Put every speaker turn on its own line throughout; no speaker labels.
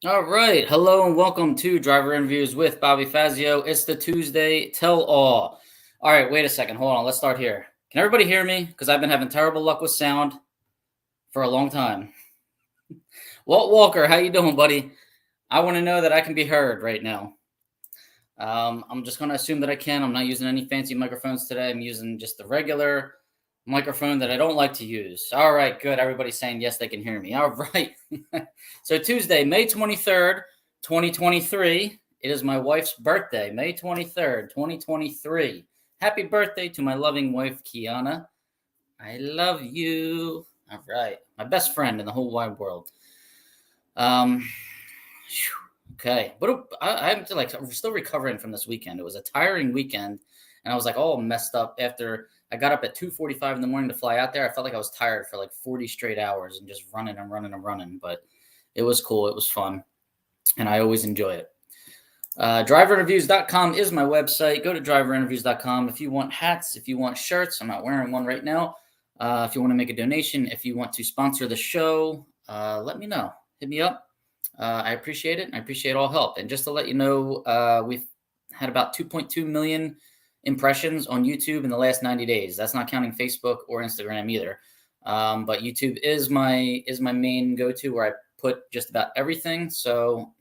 All right. Hello and welcome to Driver Interviews with Bobby Fazio. It's the Tuesday Tell All. All right, wait a second. Hold on. Let's start here. Can everybody hear me? Because I've been having terrible luck with sound for a long time. Walt Walker, how you doing, buddy? I want to know that I can be heard right now. I'm just going to assume that I can. I'm not using any fancy microphones today. I'm using just the regular microphone that I don't like to use. All right, good. Everybody's saying yes, they can hear me. All right. So Tuesday, May 23rd, 2023. It is my wife's birthday, May 23rd, 2023. Happy birthday to my loving wife, Kiana. I love you. All right. My best friend in the whole wide world. Okay. But I'm still recovering from this weekend. It was a tiring weekend, and I was like all messed up after I got up at 2:45 in the morning to fly out there. I felt like I was tired for like 40 straight hours and just running and running and running. But it was cool. It was fun, and I always enjoy it. Driverinterviews.com is my website. Go to driverinterviews.com if you want hats, if you want shirts. I'm not wearing one right now. If you want to make a donation, if you want to sponsor the show, let me know. Hit me up. I appreciate it, and I appreciate all help. And just to let you know, we've had about 2.2 million impressions on YouTube in the last 90 days. That's not counting Facebook or Instagram either. But YouTube is my main go-to where I put just about everything. So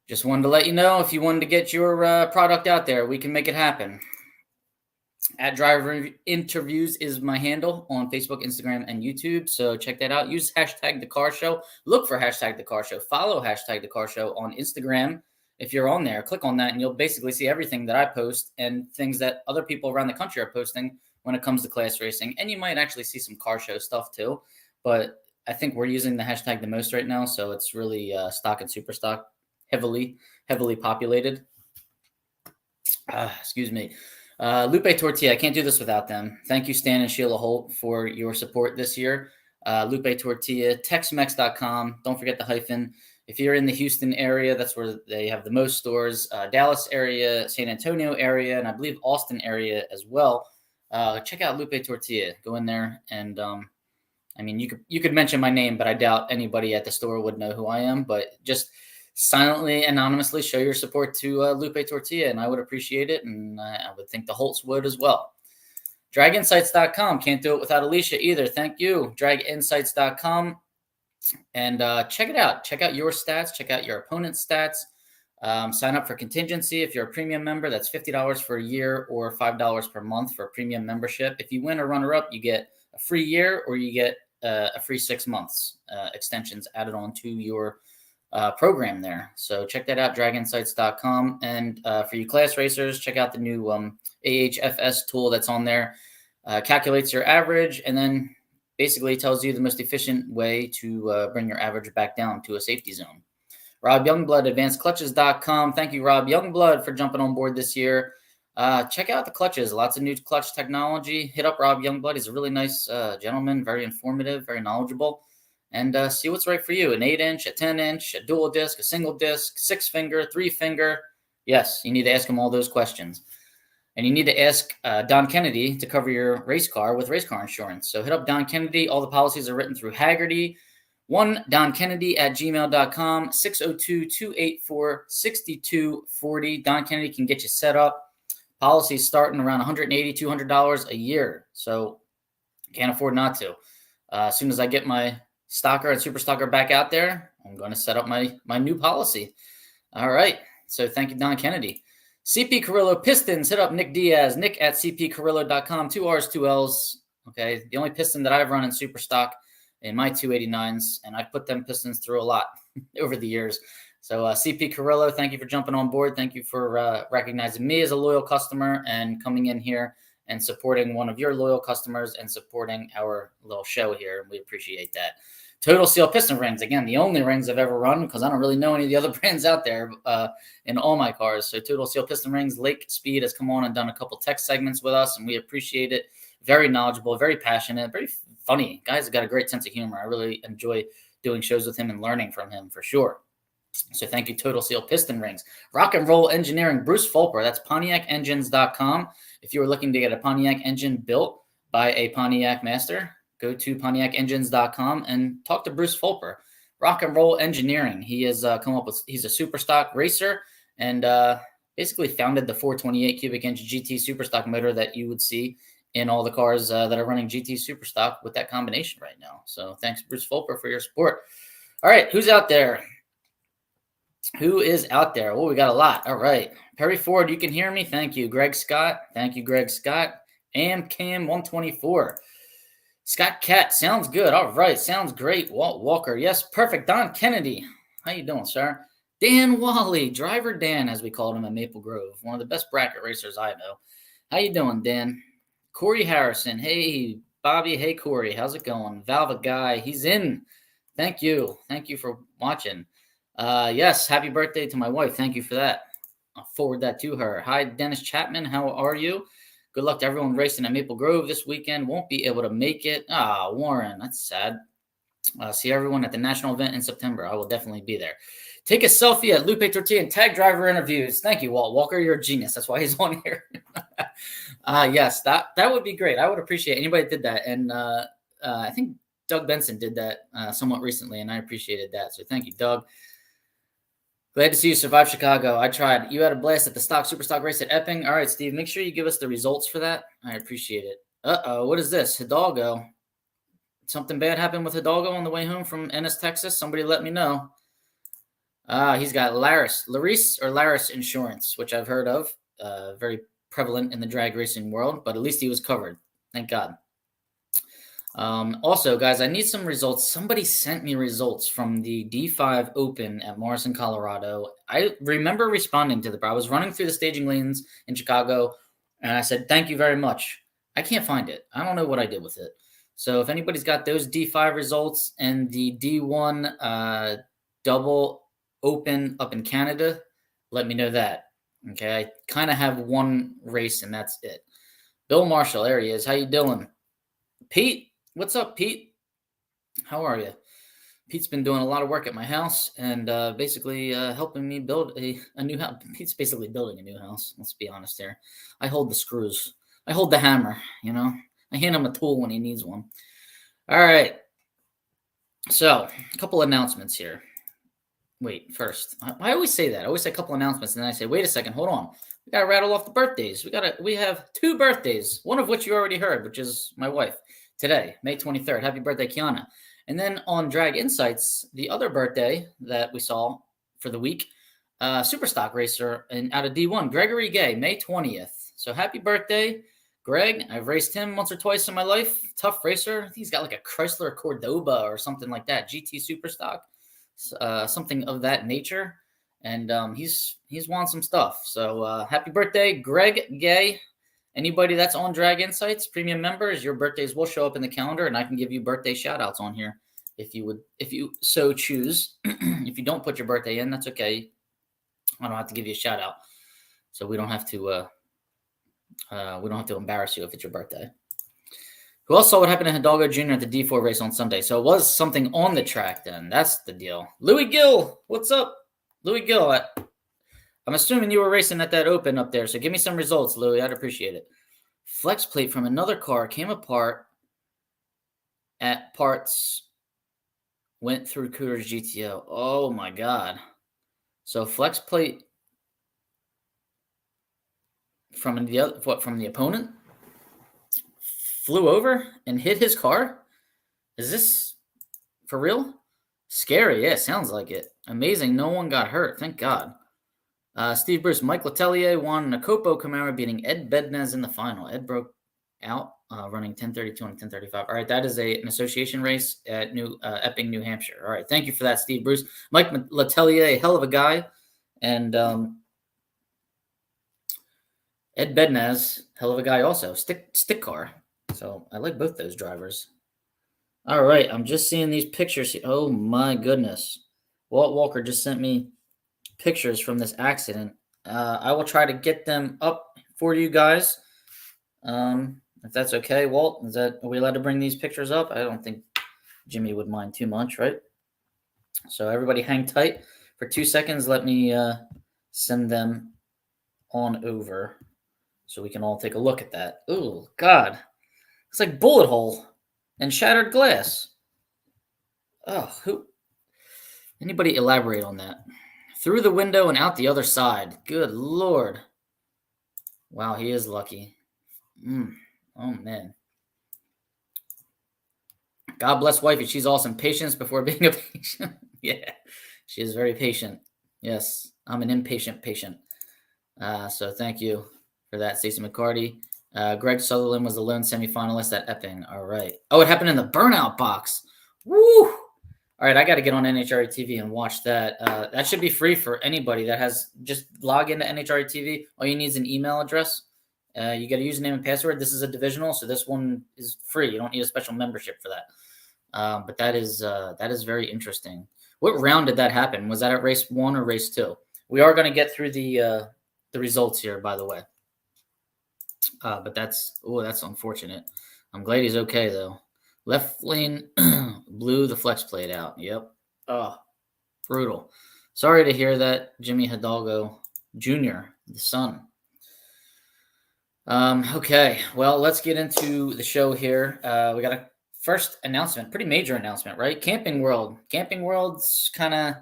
just wanted to let you know, if you wanted to get your product out there, we can make it happen. At Driver Interviews is my handle on Facebook, Instagram, and YouTube. So check that out. Use hashtag The Car Show. Look for hashtag The Car Show. Follow hashtag The Car Show on Instagram. If you're on there, click on that, and you'll basically see everything that I post and things that other people around the country are posting when it comes to class racing. And you might actually see some car show stuff too. But I think we're using the hashtag the most right now, so it's really stock and super stock, heavily populated. Excuse me. Lupe Tortilla, I can't do this without them. Thank you, Stan and Sheila Holt, for your support this year. Lupe Tortilla, Texmex.com. Don't forget the hyphen. If you're in the Houston area, that's where they have the most stores. Dallas area, San Antonio area, and I believe Austin area as well. Check out Lupe Tortilla. Go in there, and I mean, you could mention my name, but I doubt anybody at the store would know who I am. But just silently, anonymously show your support to Lupe Tortilla, and I would appreciate it, and I would think the Holtz would as well. DragInsights.com. Can't do it without Alicia either. Thank you. DragInsights.com. And check it out. Check out your stats. Check out your opponent's stats. Sign up for contingency. If you're a premium member, that's $50 for a year or $5 per month for a premium membership. If you win or runner-up, you get a free year or you get a free 6 months extensions added on to your program there. So check that out, draginsights.com. And for you class racers, check out the new AHFS tool that's on there. Calculates your average and then basically tells you the most efficient way to bring your average back down to a safety zone. Rob Youngblood, advancedclutches.com. Thank you, Rob Youngblood, for jumping on board this year. Check out the clutches. Lots of new clutch technology. Hit up Rob Youngblood. He's a really nice gentleman, very informative, very knowledgeable. And see what's right for you. An 8-inch, a 10-inch, a dual disc, a single disc, 6-finger, 3-finger. Yes, you need to ask him all those questions. And you need to ask Don Kennedy to cover your race car with race car insurance. So hit up Don Kennedy. All the policies are written through Haggerty. DonKennedy@gmail.com, 602-284-6240. Don Kennedy can get you set up. Policies starting around $180, $200 a year. So can't afford not to. As soon as I get my Stalker and Super Stalker back out there, I'm going to set up my new policy. All right. So thank you, Don Kennedy. CP Carrillo Pistons. Hit up Nick Diaz, nick@cpcarrillo.com. 2 R's, 2 L's. Okay. The only piston that I've run in Super Stock in my 289s, and I've put them pistons through a lot over the years. So CP Carrillo, thank you for jumping on board. Thank you for recognizing me as a loyal customer and coming in here and supporting one of your loyal customers and supporting our little show here. We appreciate that. Total Seal piston rings. Again, the only rings I've ever run because I don't really know any of the other brands out there in all my cars. So Total Seal piston rings. Lake Speed has come on and done a couple tech segments with us, and we appreciate it. Very knowledgeable, very passionate, very funny. Guy's got a great sense of humor. I really enjoy doing shows with him and learning from him for sure. So thank you, Total Seal Piston Rings. Rock and Roll Engineering, Bruce Fulper. That's PontiacEngines.com. If you are looking to get a Pontiac engine built by a Pontiac master, go to PontiacEngines.com and talk to Bruce Fulper. Rock and Roll Engineering. He has come up with. He's a super stock racer and basically founded the 428 cubic inch GT super stock motor that you would see in all the cars that are running GT super stock with that combination right now. So thanks, Bruce Fulper, for your support. All right, who's out there? Who is out there? Oh, we got a lot. All right. Perry Ford, you can hear me? Thank you. Greg Scott. Thank you, Greg Scott. Cam 124. Scott Cat. Sounds good. All right. Sounds great. Walt Walker. Yes, perfect. Don Kennedy. How you doing, sir? Dan Wally. Driver Dan, as we called him at Maple Grove. One of the best bracket racers I know. How you doing, Dan? Corey Harrison. Hey, Bobby. Hey, Corey. How's it going? Valva Guy. He's in. Thank you. Thank you for watching. Yes, happy birthday to my wife. Thank you for that. I'll forward that to her. Hi, Dennis Chapman. How are you? Good luck to everyone racing at Maple Grove this weekend. Won't be able to make it. Warren, that's sad. See everyone at the national event in September. I will definitely be there. Take a selfie at Lupe Tortilla and tag driver interviews. Thank you, Walt Walker. You're a genius. That's why he's on here. Yes, that would be great. I would appreciate anybody that did that. And I think Doug Benson did that somewhat recently, and I appreciated that. So thank you, Doug. Glad to see you survive Chicago. I tried. You had a blast at the Superstock race at Epping. All right, Steve, make sure you give us the results for that. I appreciate it. What is this? Hidalgo. Something bad happened with Hidalgo on the way home from Ennis, Texas? Somebody let me know. He's got Laris Insurance, which I've heard of. Very prevalent in the drag racing world, but at least he was covered. Thank God. Also, guys, I need some results. Somebody sent me results from the D5 Open at Morrison, Colorado. I remember responding to I was running through the staging lanes in Chicago, and I said, thank you very much. I can't find it. I don't know what I did with it. So if anybody's got those D5 results and the D1 double Open up in Canada, let me know that. Okay, I kind of have one race, and that's it. Bill Marshall, there he is. How you doing? Pete? What's up, Pete? How are you? Pete's been doing a lot of work at my house and basically helping me build a new house. Pete's basically building a new house. Let's be honest here. I hold the screws. I hold the hammer, you know. I hand him a tool when he needs one. All right. So, a couple announcements here. Wait, first. I always say that. I always say a couple announcements, and then I say, wait a second, hold on. We got to rattle off the birthdays. We have 2 birthdays, one of which you already heard, which is my wife. Today, May 23rd. Happy birthday, Kiana. And then on Drag Insights, the other birthday that we saw for the week, Superstock racer out of D1, Gregory Gay, May 20th. So happy birthday, Greg. I've raced him once or twice in my life. Tough racer. I think he's got like a Chrysler Cordoba or something like that, GT Superstock, something of that nature. And he's won some stuff. So happy birthday, Greg Gay. Anybody that's on Drag Insights, premium members, your birthdays will show up in the calendar, and I can give you birthday shout-outs on here if you so choose. If you don't put your birthday in, that's okay. I don't have to give you a shout-out, so we don't have to embarrass you if it's your birthday. Who else saw what happened to Hidalgo Jr. at the D4 race on Sunday? So it was something on the track then. That's the deal. Louis Gill, what's up? Louis Gill, I'm assuming you were racing at that Open up there, so give me some results, Louis. I'd appreciate it. Flex plate from another car came apart at parts, went through Cooter's GTO. Oh, my God. So flex plate from the opponent flew over and hit his car? Is this for real? Scary. Yeah, sounds like it. Amazing. No one got hurt. Thank God. Steve Bruce, Mike Letelier won Nakopo Camaro, beating Ed Bednez in the final. Ed broke out running 10:32 and 10:35. All right, that is an association race at Epping, New Hampshire. All right, thank you for that, Steve Bruce. Mike Letelier, a hell of a guy, and Ed Bednez, hell of a guy also. Stick car. So I like both those drivers. All right, I'm just seeing these pictures here. Oh my goodness, Walt Walker just sent me pictures from this accident. I will try to get them up for you guys, if that's okay. Walt, are we allowed to bring these pictures up? I don't think Jimmy would mind too much, right? So everybody hang tight for 2 seconds. Let me send them on over so we can all take a look at that. Oh God, it's like bullet hole and shattered glass. Oh, Anybody elaborate on that? Through the window and out the other side. Good Lord. Wow, he is lucky. Oh, man. God bless wifey. She's awesome. Patience before being a patient. Yeah, she is very patient. Yes, I'm an impatient patient. So thank you for that, Stacey McCarty. Greg Sutherland was the lone semifinalist at Epping. All right. Oh, it happened in the burnout box. Woo! All right, I got to get on NHRA TV and watch that. That should be free for anybody that has. Just log into NHRA TV. All you need is an email address. You get a username and password. This is a divisional, so this one is free. You don't need a special membership for that. But that is very interesting. What round did that happen? Was that at race 1 or race 2? We are going to get through the results here, by the way. But that's unfortunate. I'm glad he's okay though. Left lane blew the flex plate out. Yep. Oh, brutal. Sorry to hear that, Jimmy Hidalgo Jr., the son. Okay, well, let's get into the show here. We got a first announcement, pretty major announcement, right? Camping World. Camping World's kind of,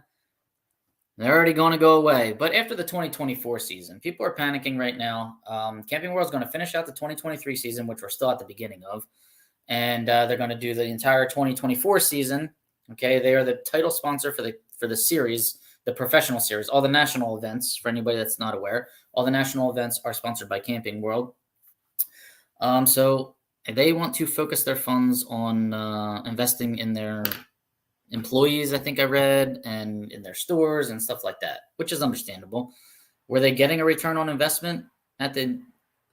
they're already going to go away. But after the 2024 season, people are panicking right now. Camping World's going to finish out the 2023 season, which we're still at the beginning of. And they're going to do the entire 2024 season. Okay, they are the title sponsor for the series, the professional series, all the national events. For anybody that's not aware, all the national events are sponsored by Camping World. So they want to focus their funds on investing in their employees, I think I read, and in their stores and stuff like that, which is understandable. Were they getting a return on investment at the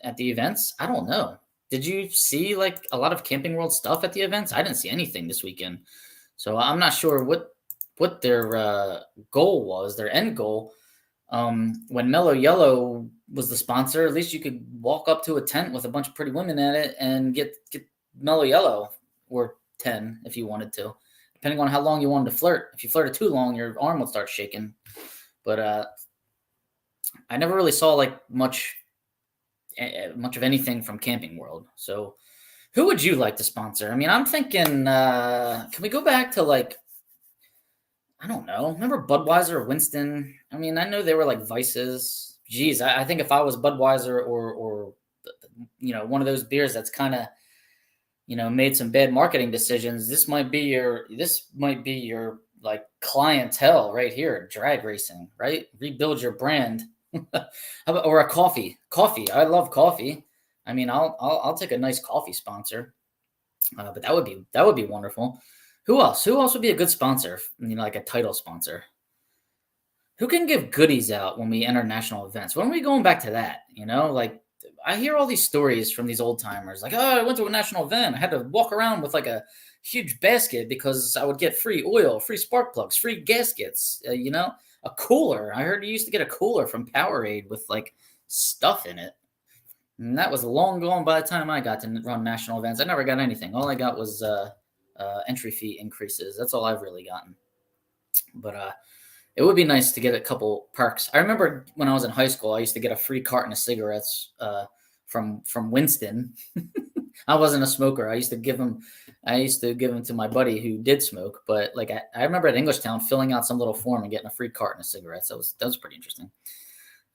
events? I don't know. Did you see like a lot of Camping World stuff at the events? I didn't see anything this weekend. So I'm not sure what their goal was, their end goal. When Mellow Yellow was the sponsor, at least you could walk up to a tent with a bunch of pretty women at it and get Mellow Yellow or 10 if you wanted to, depending on how long you wanted to flirt. If you flirted too long, your arm would start shaking. But I never really saw like much of anything from Camping World. So who would you like to sponsor? I mean, I'm thinking, can we go back to like, I don't know. Remember Budweiser or Winston? I mean, I know they were like vices. Geez, I think if I was Budweiser or one of those beers that's kind of, made some bad marketing decisions, this might be your like clientele right here, drag racing, right? Rebuild your brand. Or a coffee. I love coffee. I mean, I'll take a nice coffee sponsor. But that would be wonderful. Who else would be a good sponsor? Like a title sponsor. Who can give goodies out when we enter national events? When are we going back to that? Like I hear all these stories from these old timers. Like, oh, I went to a national event. I had to walk around with like a huge basket because I would get free oil, free spark plugs, free gaskets. A cooler. I heard you used to get a cooler from Powerade with like stuff in it. And that was long gone by the time I got to run national events. I never got anything. All I got was entry fee increases. That's all I've really gotten. But it would be nice to get a couple perks. I remember when I was in high school, I used to get a free carton of cigarettes from Winston. I wasn't a smoker. I used to give them to my buddy who did smoke. But like I remember at Englishtown filling out some little form and getting a free carton of cigarettes. That was pretty interesting.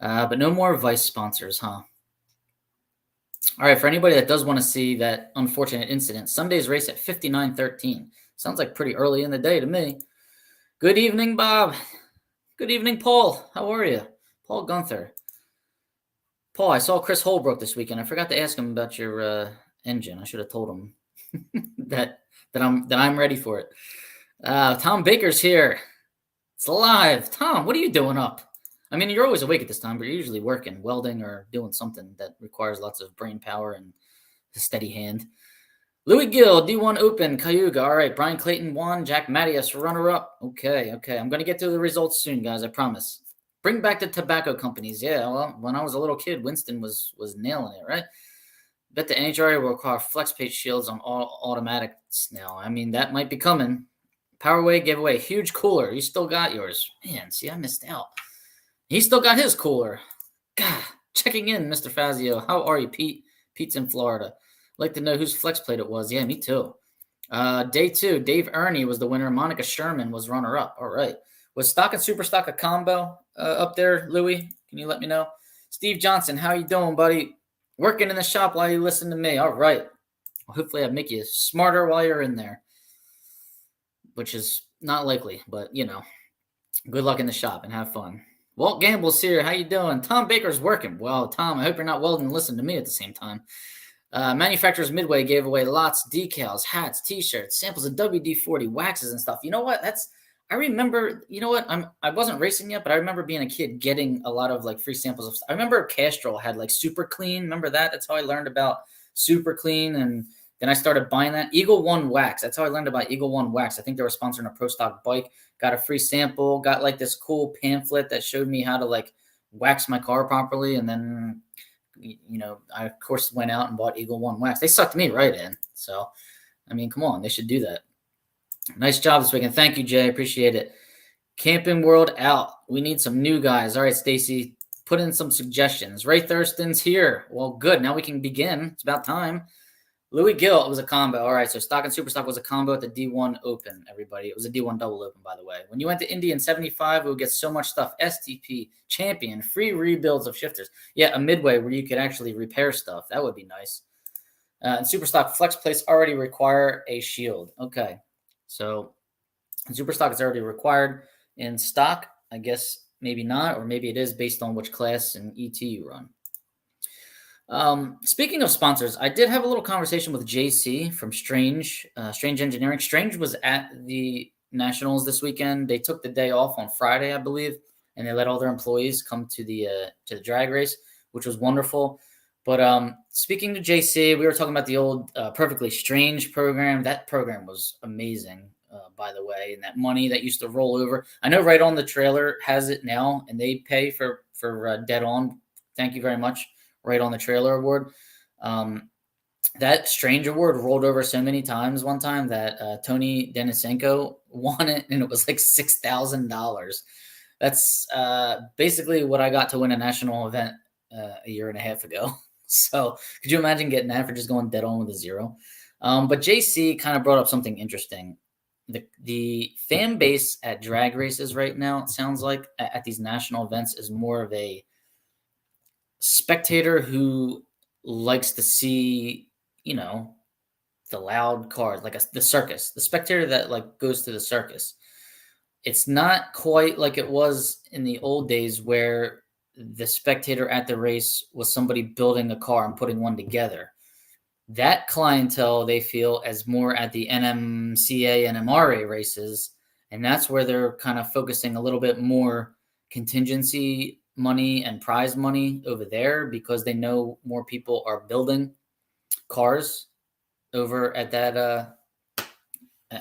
But no more Vice sponsors, huh? All right, for anybody that does want to see that unfortunate incident, Sunday's race at 59:13. Sounds like pretty early in the day to me. Good evening, Bob. Good evening, Paul. How are you? Paul Gunther. Paul, I saw Chris Holbrook this weekend. I forgot to ask him about your engine. I should have told him that I'm ready for it. Tom Baker's here. It's live. Tom, what are you doing up? I mean, you're always awake at this time, but you're usually working, welding, or doing something that requires lots of brain power and a steady hand. Louis Gill, D1 Open, Cayuga. All right, Brian Clayton won. Jack Mattias, runner-up. Okay. I'm going to get to the results soon, guys, I promise. Bring back the tobacco companies. Yeah, well, when I was a little kid, Winston was nailing it, right? Bet the NHRA will require flex plate shields on all automatics now. I mean, that might be coming. Powerway gave away a huge cooler. You still got yours. Man, see, I missed out. He still got his cooler. God, checking in, Mr. Fazio. How are you, Pete? Pete's in Florida. Like to know whose flex plate it was. Yeah, me too. Day 2, Dave Ernie was the winner. Monica Sherman was runner-up. All right. Was stock and super stock a combo up there, Louis? Can you let me know? Steve Johnson, how you doing, buddy? Working in the shop while you listen to me. All right. Well, hopefully I make you smarter while you're in there, which is not likely, but good luck in the shop and have fun. Walt Gamble's here. How you doing? Tom Baker's working. Well, Tom, I hope you're not welding and listening to me at the same time. Manufacturers Midway gave away lots, decals, hats, T-shirts, samples of WD-40 waxes and stuff. You know what? I remember. You know what? I wasn't racing yet, but I remember being a kid getting a lot of like free samples of stuff. I remember Castrol had like Super Clean. Remember that? That's how I learned about Super Clean, and then I started buying that Eagle One wax. That's how I learned about Eagle One wax. I think they were sponsoring a Pro Stock bike. Got a free sample. Got like this cool pamphlet that showed me how to like wax my car properly, and then I of course went out and bought Eagle One wax. They sucked me right in. So, I mean, come on, they should do that. Nice job this weekend. Thank you, Jay. Appreciate it. Camping World out. We need some new guys. All right, Stacy, put in some suggestions. Ray Thurston's here. Well, good. Now we can begin. It's about time. Louis Gill, it was a combo. All right, so stock and super stock was a combo at the D1 Open, everybody. It was a D1 double open, by the way. When you went to Indy in 75, we would get so much stuff. STP, Champion, free rebuilds of shifters. Yeah, a Midway where you could actually repair stuff. That would be nice. And super stock flex plates already require a shield. Okay, so in super stock it's already required. In stock, I guess maybe not, or maybe it is based on which class and ET you run. Speaking of sponsors, I did have a little conversation with JC from Strange Engineering. Strange was at the Nationals this weekend. They took the day off on Friday, I believe, and they let all their employees come to the drag race, which was wonderful. But speaking to JC, we were talking about the old Perfectly Strange program. That program was amazing, by the way, and that money that used to roll over. I know Right On the Trailer has it now, and they pay for Dead On. Thank you very much. Right On the Trailer award. That Strange award rolled over so many times one time that Tony Denisenko won it, and it was like $6,000. That's basically what I got to win a national event a year and a half ago. So could you imagine getting that for just going dead on with a zero? But JC kind of brought up something interesting. The fan base at drag races right now, it sounds like, at these national events is more of a spectator who likes to see, the loud cars, like the circus, the spectator that like goes to the circus. It's not quite like it was in the old days where the spectator at the race was somebody building a car and putting one together. That clientele they feel as more at the NMCA and NHRA races, and that's where they're kind of focusing a little bit more contingency money and prize money over there because they know more people are building cars over at that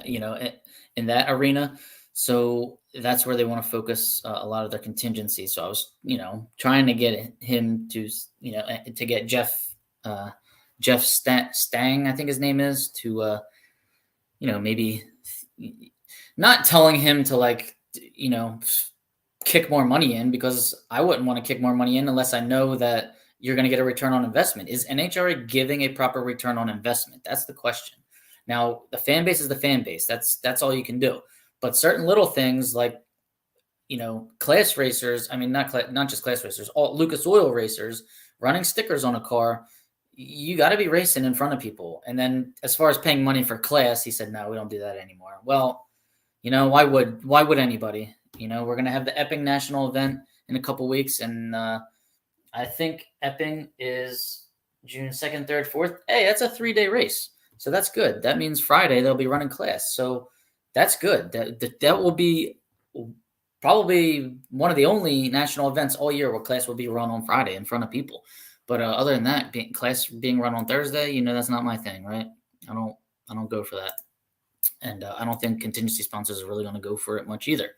in that arena. So that's where they want to focus a lot of their contingency. So I was trying to get him to to get Jeff Stang, I think his name is, to maybe not telling him to kick more money in, because I wouldn't want to kick more money in unless I know that you're going to get a return on investment. Is NHRA giving a proper return on investment? That's the question. Now, the fan base is the fan base. That's all you can do. But certain little things like, class racers, I mean, not just class racers, all Lucas Oil racers running stickers on a car, you got to be racing in front of people. And then as far as paying money for class, he said, no, we don't do that anymore. Well, why would anybody? We're going to have the Epping National event in a couple weeks, and I think Epping is June 2nd, 3rd, 4th. Hey, that's a 3-day race, so that's good. That means Friday they'll be running class, so that's good. That will be probably one of the only national events all year where class will be run on Friday in front of people. But other than that, class being run on Thursday, that's not my thing, right? I don't go for that, and I don't think contingency sponsors are really going to go for it much either.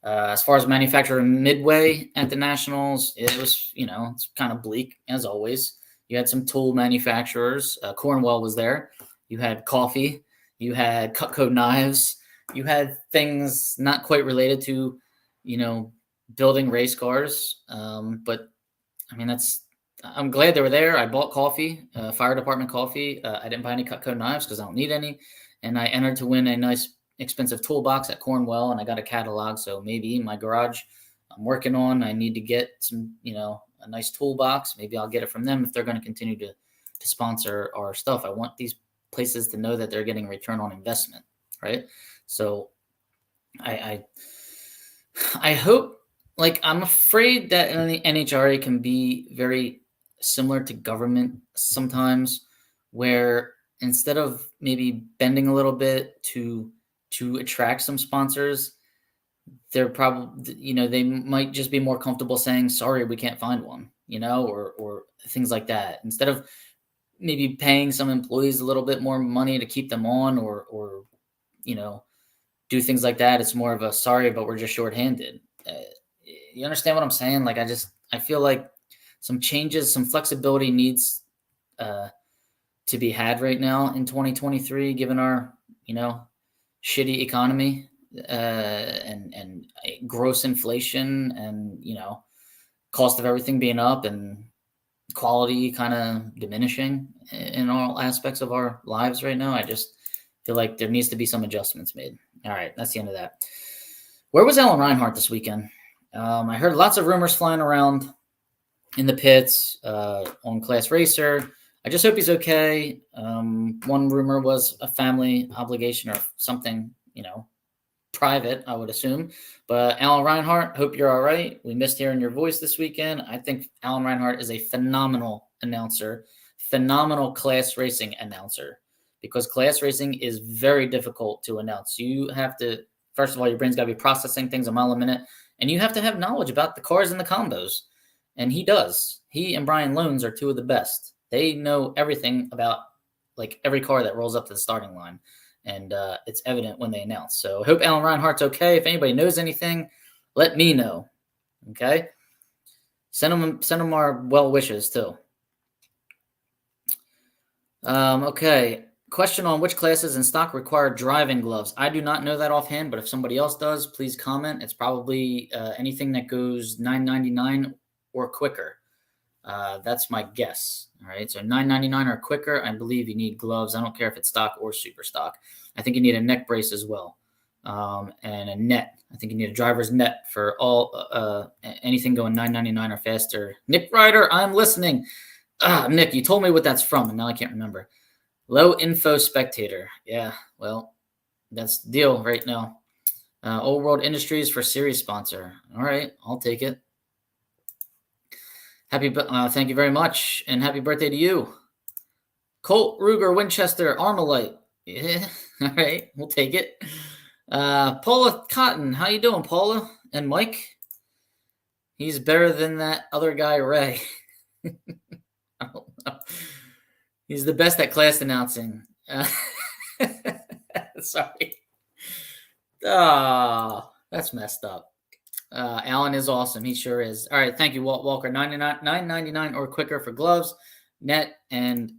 As far as manufacturer Midway at the Nationals, it was, it's kind of bleak as always. You had some tool manufacturers. Cornwell was there. You had coffee. You had Cutco knives. You had things not quite related to, building race cars. But I mean, I'm glad they were there. I bought coffee, fire department coffee. I didn't buy any Cutco knives because I don't need any. And I entered to win a nice expensive toolbox at Cornwell, and I got a catalog. So maybe in my garage I'm working on, I need to get some, a nice toolbox. Maybe I'll get it from them if they're going to continue to sponsor our stuff. I want these places to know that they're getting return on investment, right? So I hope, I'm afraid that the NHRA can be very similar to government sometimes, where instead of maybe bending a little bit to attract some sponsors, they're probably, they might just be more comfortable saying, sorry, we can't find one, or things like that. Instead of maybe paying some employees a little bit more money to keep them on, or do things like that, it's more of a sorry, but we're just shorthanded. You understand what I'm saying? I feel like some changes, some flexibility needs to be had right now in 2023, given our, shitty economy and gross inflation and, cost of everything being up and quality kind of diminishing in all aspects of our lives right now. I just feel like there needs to be some adjustments made. All right, that's the end of that. Where was Alan Reinhart this weekend? I heard lots of rumors flying around in the pits on Class Racer. I just hope he's okay. One rumor was a family obligation or something, private, I would assume. But Alan Reinhart, hope you're all right. We missed hearing your voice this weekend. I think Alan Reinhart is a phenomenal announcer, phenomenal class racing announcer, because class racing is very difficult to announce. You have to, first of all, your brain's got to be processing things a mile a minute, and you have to have knowledge about the cars and the combos. And he does. He and Brian Loans are two of the best. They know everything about every car that rolls up to the starting line. And it's evident when they announce. So I hope Alan Reinhart's okay. If anybody knows anything, let me know. Okay? Send them our well wishes too. Okay. Question on which classes in stock require driving gloves. I do not know that offhand, but if somebody else does, please comment. It's probably anything that goes $9.99 or quicker. That's my guess. All right. So $9.99 or quicker, I believe you need gloves. I don't care if it's stock or super stock. I think you need a neck brace as well. And a net. I think you need a driver's net for all anything going $9.99 or faster. Nick Ryder, I'm listening. Nick, you told me what that's from, and now I can't remember. Low Info Spectator. Yeah, well, that's the deal right now. Old World Industries for series sponsor. All right, I'll take it. Thank you very much, and happy birthday to you. Colt, Ruger, Winchester, Armalite. Yeah, all right, we'll take it. Paula Cotton, how you doing, Paula? And Mike? He's better than that other guy, Ray. I don't know. He's the best at class announcing. Sorry. Oh, that's messed up. Alan is awesome. He sure is. All right. Thank you, Walt Walker. $9.99 or quicker for gloves, net, and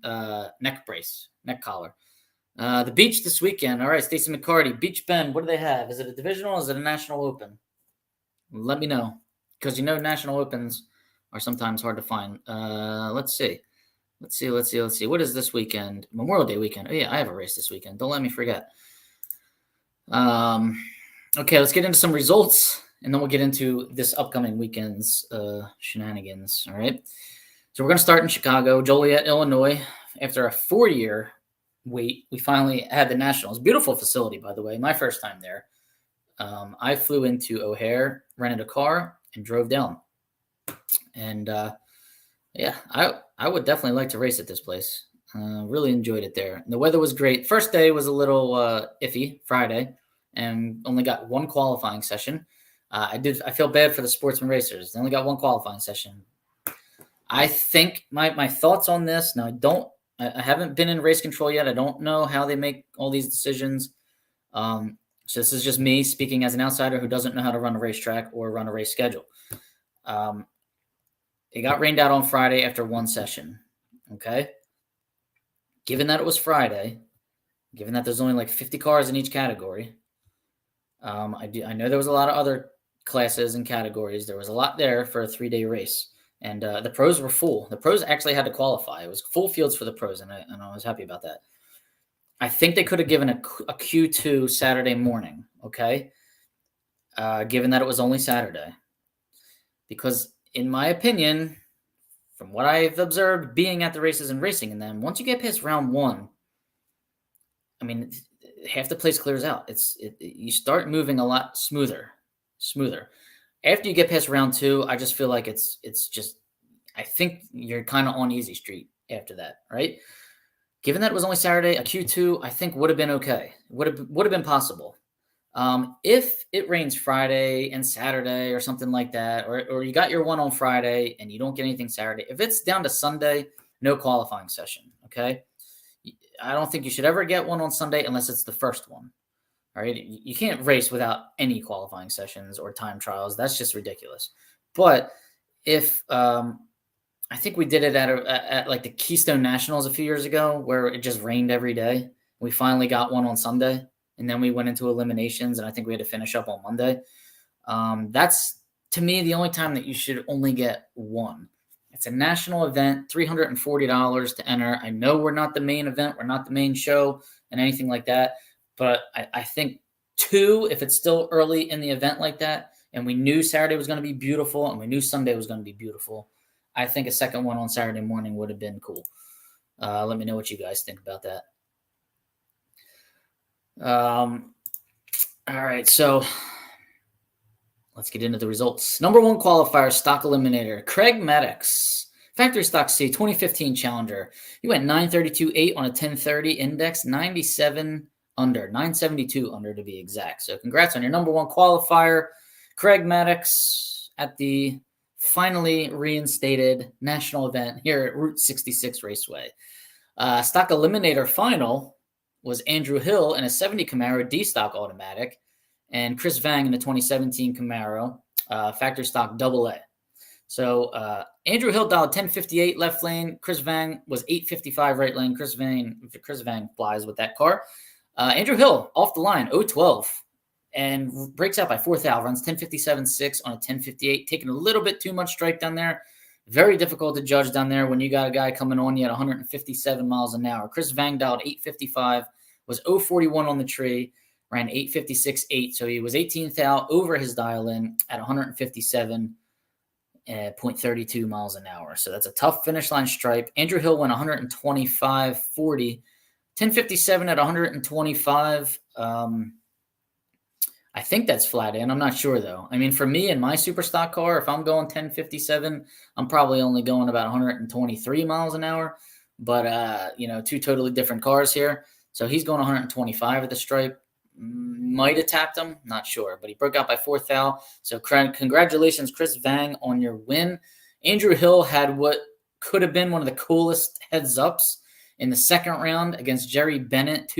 neck brace, neck collar. The beach this weekend. All right. Stacey McCarty, Beach Bend. What do they have? Is it a divisional or is it a national open? Let me know, because national opens are sometimes hard to find. Let's see. What is this weekend? Memorial Day weekend. Oh, yeah, I have a race this weekend. Don't let me forget. Okay, let's get into some results, and then we'll get into this upcoming weekend's shenanigans. All right. So we're going to start in Chicago, Joliet, Illinois. After a 4-year wait, we finally had the Nationals. Beautiful facility, by the way. My first time there. I flew into O'Hare, rented a car, and drove down. And yeah, I would definitely like to race at this place. Really enjoyed it there. And the weather was great. First day was a little iffy, Friday, and only got one qualifying session. I feel bad for the sportsman racers. They only got one qualifying session. I think my thoughts on this. Now I haven't been in race control yet. I don't know how they make all these decisions. So this is just me speaking as an outsider who doesn't know how to run a racetrack or run a race schedule. It got rained out on Friday after one session. Okay. Given that it was Friday, given that there's only like 50 cars in each category, I know there was a lot of other classes and categories. There was a lot there for a 3-day race, and the pros were full. The pros actually had to qualify. It was full fields for the pros, and I was happy about that. I think they could have given a Q2 Saturday morning, okay? Given that it was only Saturday. Because in my opinion, from what I've observed being at the races and racing in them, once you get past round one, I mean, half the place clears out. You start moving a lot smoother. After you get past round two, I just feel like it's just, I think you're kind of on easy street after that, right? Given that it was only Saturday, a Q2 I think would have been okay. Would have been possible. If it rains Friday and Saturday or something like that, or you got your one on Friday and you don't get anything Saturday, if it's down to Sunday, no qualifying session, okay? I don't think you should ever get one on Sunday unless it's the first one, all right? You can't race without any qualifying sessions or time trials. That's just ridiculous. But if I think we did it at like the Keystone Nationals a few years ago where it just rained every day. We finally got one on Sunday. And then we went into eliminations, and I think we had to finish up on Monday. That's, to me, the only time that you should only get one. It's a national event, $340 to enter. I know we're not the main event. We're not the main show and anything like that. But I think two, if it's still early in the event like that, and we knew Saturday was going to be beautiful and we knew Sunday was going to be beautiful, I think a second one on Saturday morning would have been cool. Let me know what you guys think about that. All right, so let's get into the results. Number one qualifier, stock eliminator, Craig Maddox, factory stock C, 2015 Challenger. He went 932.8 on a 1030 index, 97 under, 972 under to be exact. So congrats on your number one qualifier, Craig Maddox, at the finally reinstated national event here at Route 66 Raceway. Stock eliminator final was Andrew Hill in a 70 Camaro D-Stock automatic, and Chris Vang in the 2017 Camaro factory stock AA. So Andrew Hill dialed 1058 left lane. Chris Vang was 855 right lane. Chris Vang flies with that car. Andrew Hill off the line, 012, and breaks out by 4th out, runs 1057.6 on a 1058, taking a little bit too much strike down there. Very difficult to judge down there when you got a guy coming on you at 157 miles an hour. Chris Vang dialed 855, was 041 on the tree, ran 856.8. So he was 18th out over his dial in at 157.32 miles an hour. So that's a tough finish line stripe. Andrew Hill went 125.40, 1057 at 125. I think that's flat in. I'm not sure, though. I mean, for me in my super stock car, if I'm going 1057, I'm probably only going about 123 miles an hour. But, two totally different cars here. So he's going 125 at the stripe. Might have tapped him. Not sure. But he broke out by 4th out. So congratulations, Chris Vang, on your win. Andrew Hill had what could have been one of the coolest heads-ups in the second round against Jerry Bennett.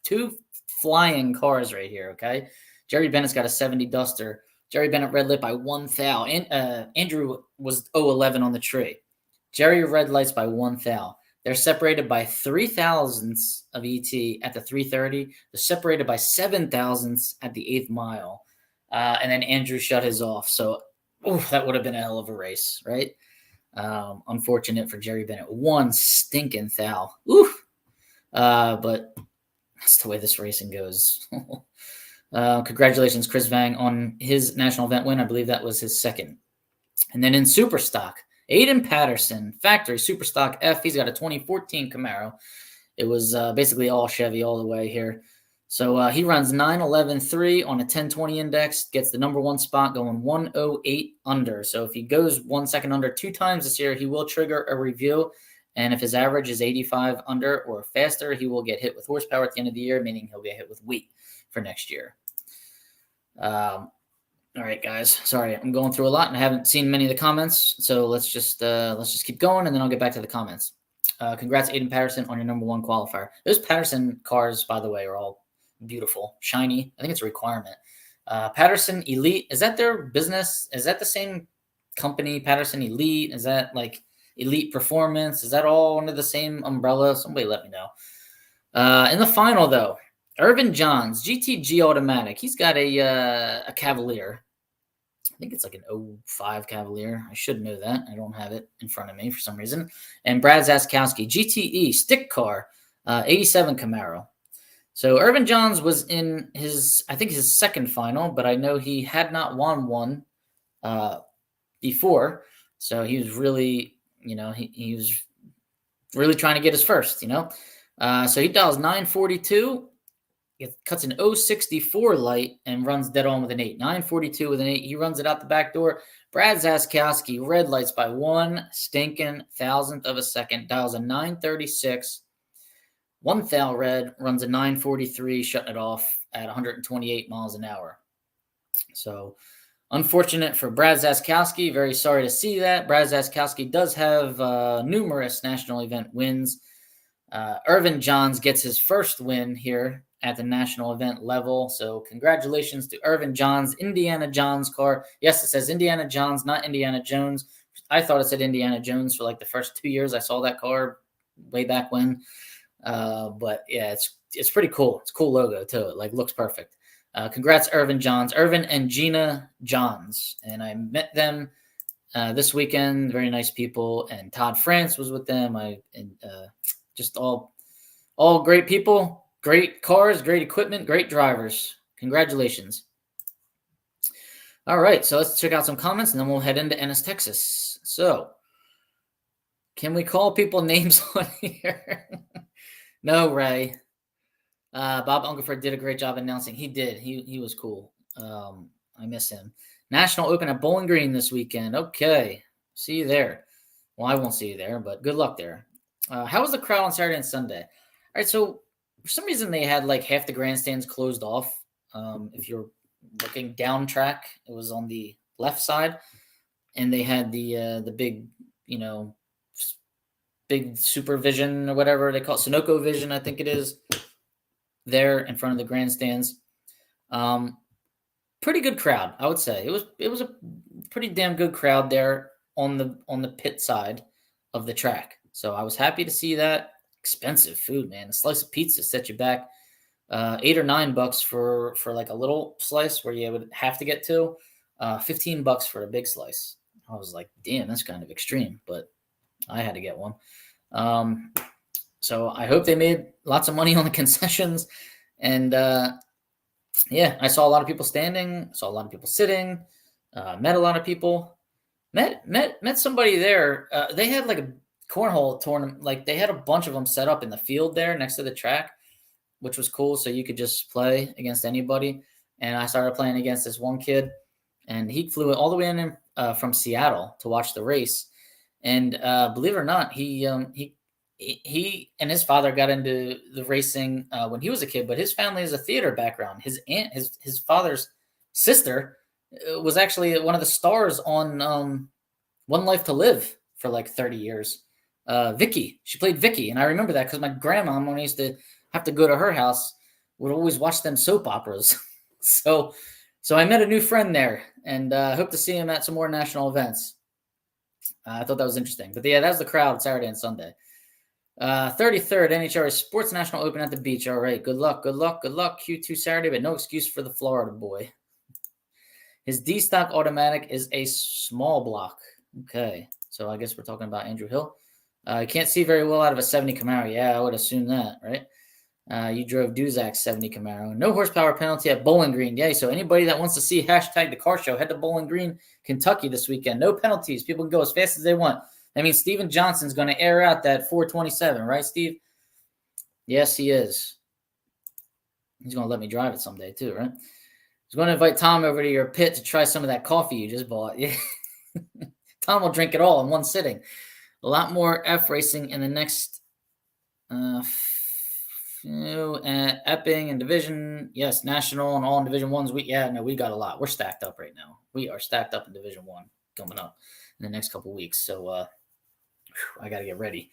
Two flying cars right here, okay? Jerry Bennett's got a 70 Duster. Jerry Bennett red lit by 1 thou. Andrew was 011 on the tree. Jerry red lights by 1 thou. They're separated by 3 thousandths of ET at the 330. They're separated by 7 thousandths at the 8th mile. And then Andrew shut his off. So that would have been a hell of a race, right? Unfortunate for Jerry Bennett. 1 stinking thou. But that's the way this racing goes. Congratulations, Chris Vang, on his national event win. I believe that was his second. And then in super stock, Aiden Patterson, factory super stock F. He's got a 2014 Camaro. It was basically all Chevy all the way here. So he runs 911.3 on a 1020 index, gets the number one spot going 108 under. So if he goes 1 second under 2 times this year, he will trigger a review. And if his average is 85 under or faster, he will get hit with horsepower at the end of the year, meaning he'll get hit with weight for next year. All right, guys. Sorry, I'm going through a lot and I haven't seen many of the comments. So let's just keep going, and then I'll get back to the comments. Congrats, Aiden Patterson, on your number one qualifier. Those Patterson cars, by the way, are all beautiful, shiny. I think it's a requirement. Patterson Elite, is that their business? Is that the same company, Patterson Elite? Is that like Elite Performance? Is that all under the same umbrella? Somebody let me know. In the final, though, Irvin Johns, GTG Automatic. He's got a Cavalier. I think it's like an 05 Cavalier. I should know that. I don't have it in front of me for some reason. And Brad Zaskowski, GTE stick car. '87 Camaro. So Irvin Johns was in his second final, but I know he had not won one before. So he was really, he was really trying to get his first, So he dials 942. It cuts an 064 light and runs dead on with an 8. 942 with an 8. He runs it out the back door. Brad Zaskowski red lights by 1 stinking thousandth of a second. Dials a 936. 1 thou red, runs a 943, shutting it off at 128 miles an hour. So unfortunate for Brad Zaskowski. Very sorry to see that. Brad Zaskowski does have numerous national event wins. Irvin Johns gets his first win here at the national event level. So congratulations to Irvin Johns, Indiana Johns car. Yes, it says Indiana Johns, not Indiana Jones. I thought it said Indiana Jones for like the first 2 years I saw that car way back when. But yeah, it's pretty cool. It's a cool logo too. It like looks perfect. Congrats, Irvin Johns, Irvin and Gina Johns. And I met them this weekend. Very nice people. And Todd France was with them. Just all great people, great cars, great equipment, great drivers. Congratulations. All right, so let's check out some comments, and then we'll head into Ennis, Texas. So, can we call people names on here? No, Ray. Bob Ungerford did a great job announcing. He did. He was cool. I miss him. National Open at Bowling Green this weekend. Okay, see you there. Well, I won't see you there, but good luck there. How was the crowd on Saturday and Sunday? All right, so for some reason they had like half the grandstands closed off. If you're looking down track, it was on the left side, and they had the big, big supervision or whatever they call it, Sunoco Vision, I think it is, there in front of the grandstands. Pretty good crowd, I would say. It was a pretty damn good crowd there on the pit side of the track. So I was happy to see that. Expensive food, man. A slice of pizza set you back $8 or $9 for like a little slice where you would have to get to $15 for a big slice. I was like, damn, that's kind of extreme, but I had to get one. So I hope they made lots of money on the concessions. And yeah, I saw a lot of people standing, saw a lot of people sitting, met a lot of people, met somebody there. They had like a cornhole tournament. Like they had a bunch of them set up in the field there next to the track, which was cool. So you could just play against anybody. And I started playing against this one kid, and he flew all the way in from Seattle to watch the race. And believe it or not, he and his father got into the racing when he was a kid, but his family has a theater background. His aunt, his father's sister was actually one of the stars on One Life to Live for like 30 years. Vicky, she played Vicky. And I remember that because my grandma, when I used to have to go to her house, would always watch them soap operas. So I met a new friend there, and hope to see him at some more national events. I thought that was interesting. But yeah, that was the crowd Saturday and Sunday. 33rd NHRA Sports National Open at the beach. All right, good luck. Q2 Saturday, but no excuse for the Florida boy. His D-stock automatic is a small block. Okay, so I guess we're talking about Andrew Hill. You can't see very well out of a 70 Camaro. Yeah, I would assume that, right? You drove Duzak's 70 Camaro. No horsepower penalty at Bowling Green. Yay, so anybody that wants to see hashtag the car show, head to Bowling Green, Kentucky this weekend. No penalties. People can go as fast as they want. I mean, Steven Johnson's going to air out that 427, right, Steve? Yes, he is. He's going to let me drive it someday too, right? He's going to invite Tom over to your pit to try some of that coffee you just bought. Yeah. Tom will drink it all in one sitting. A lot more F racing in the next Epping and Division. Yes, National and all in Division 1s. We got a lot. We're stacked up right now. We are stacked up in Division 1 coming up in the next couple weeks. So I got to get ready.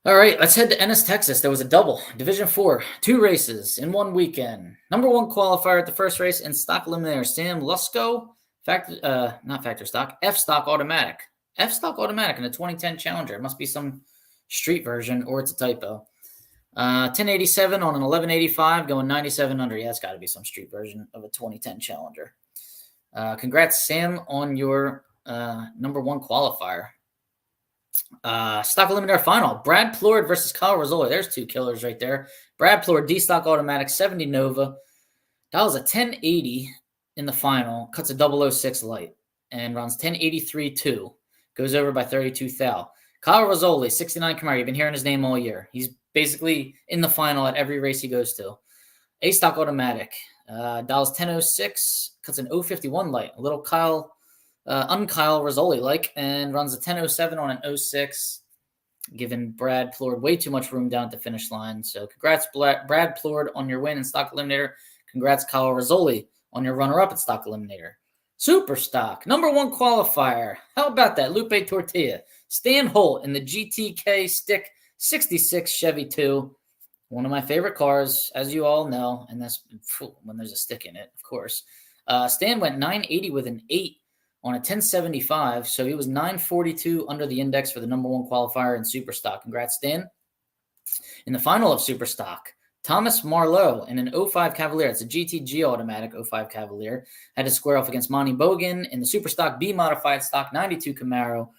All right, let's head to Ennis, Texas. There was a double, Division 4, 2 races in one weekend. Number 1 qualifier at the first race in stock eliminator, Sam Lusko, not factor stock, F-stock automatic. F-stock automatic in a 2010 Challenger. It must be some street version, or it's a typo. 1087 on an 1185, going 97 under. Yeah, it's got to be some street version of a 2010 Challenger. Congrats, Sam, on your number 1 qualifier. Stock Eliminator final. Brad Plord versus Kyle Rizzoli. There's two killers right there. Brad Plord, D-Stock Automatic, 70 Nova. That was a 1080 in the final. Cuts a 006 light and runs 1083-2. Goes over by 32 thou. Kyle Rizzoli, 69 Camaro. You've been hearing his name all year. He's basically in the final at every race he goes to. A-Stock Automatic. Dials 1006. Cuts an 051 light. A little Kyle Rizzoli-like, and runs a 1007 on an 06, giving Brad Plord way too much room down at the finish line. So congrats, Brad Plord, on your win in Stock Eliminator. Congrats, Kyle Rizzoli, on your runner-up at Stock Eliminator. Super Stock, number one qualifier. How about that? Lupe Tortilla. Stan Holt in the GTK Stick 66 Chevy 2. One of my favorite cars, as you all know, and that's when there's a stick in it, of course. Stan went 980 with an 8 on a 1075, so he was 942 under the index for the number one qualifier in Super Stock. Congrats, Stan. In the final of Super Stock, Thomas Marlowe in an 05 Cavalier, it's a GTG automatic 05 Cavalier, had to square off against Monty Bogan in the Super Stock B modified stock 92 Camaro.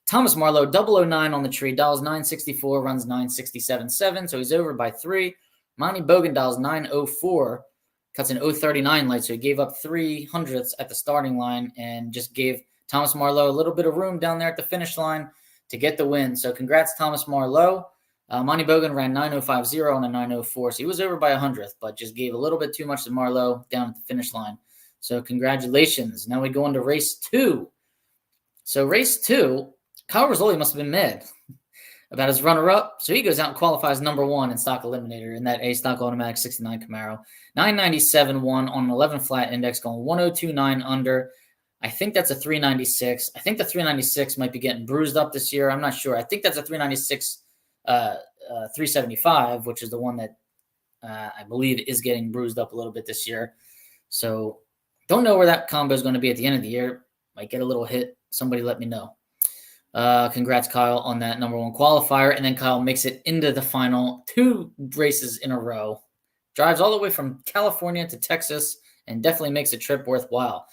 Thomas Marlowe, 009 on the tree, dials 964, runs 967.7, so he's over by 3. Monty Bogan dials 904. Cuts an 039 light, so he gave up 300ths at the starting line and just gave Thomas Marlowe a little bit of room down there at the finish line to get the win. So congrats, Thomas Marlowe. Monty Bogan ran 9050 on a 904, so he was over by 100th, but just gave a little bit too much to Marlowe down at the finish line. So congratulations. Now we go into race 2. So race 2, Kyle Rizzoli must have been mad about his runner-up. So he goes out and qualifies number one in Stock Eliminator in that A-Stock Automatic 69 Camaro. 997-1 on an 11 flat index, going 1029 under. I think that's a 396. I think the 396 might be getting bruised up this year. I'm not sure. I think that's a 396 375, which is the one that I believe is getting bruised up a little bit this year. So don't know where that combo is going to be at the end of the year. Might get a little hit. Somebody let me know. Congrats, Kyle, on that number one qualifier. And then Kyle makes it into the final 2 races in a row. Drives all the way from California to Texas and definitely makes a trip worthwhile.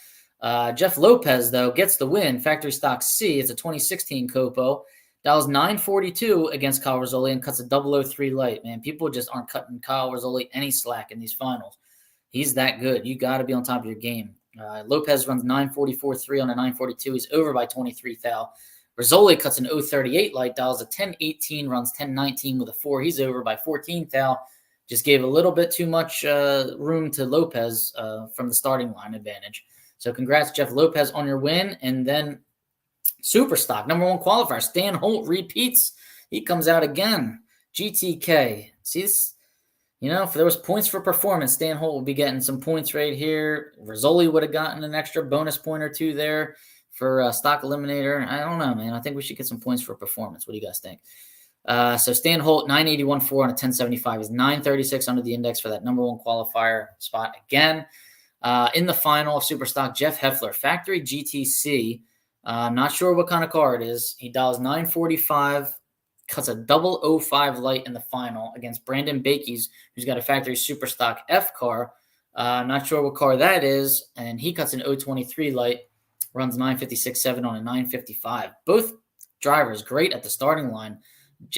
Jeff Lopez, though, gets the win. Factory Stock C. It's a 2016 Copo. Dials 942 against Kyle Rizzoli and cuts a 003 light. Man, people just aren't cutting Kyle Rizzoli any slack in these finals. He's that good. You got to be on top of your game. Lopez runs 944.3 on a 942. He's over by 23 thou. Rizzoli cuts an 038 light, dials a 1018, runs 1019 with a 4. He's over by 14 thou. Just gave a little bit too much room to Lopez from the starting line advantage. So congrats, Jeff Lopez, on your win. And then Super Stock, number one qualifier, Stan Holt repeats. He comes out again. GTK. See this? You know, if there was points for performance, Stan Holt would be getting some points right here. Rizzoli would have gotten an extra bonus point or 2 there for Stock Eliminator. I don't know, man. I think we should get some points for performance. What do you guys think? So Stan Holt, 981.4 on a 1075 is 936 under the index for that number one qualifier spot again. In the final of Super Stock, Jeff Heffler, factory GTC. Not sure what kind of car it is. He dials 945, cuts a 005 light in the final against Brandon Bakey's, who's got a factory Super Stock F car. Not sure what car that is. And he cuts an 023 light, runs 956.7 on a 955. Both drivers great at the starting line.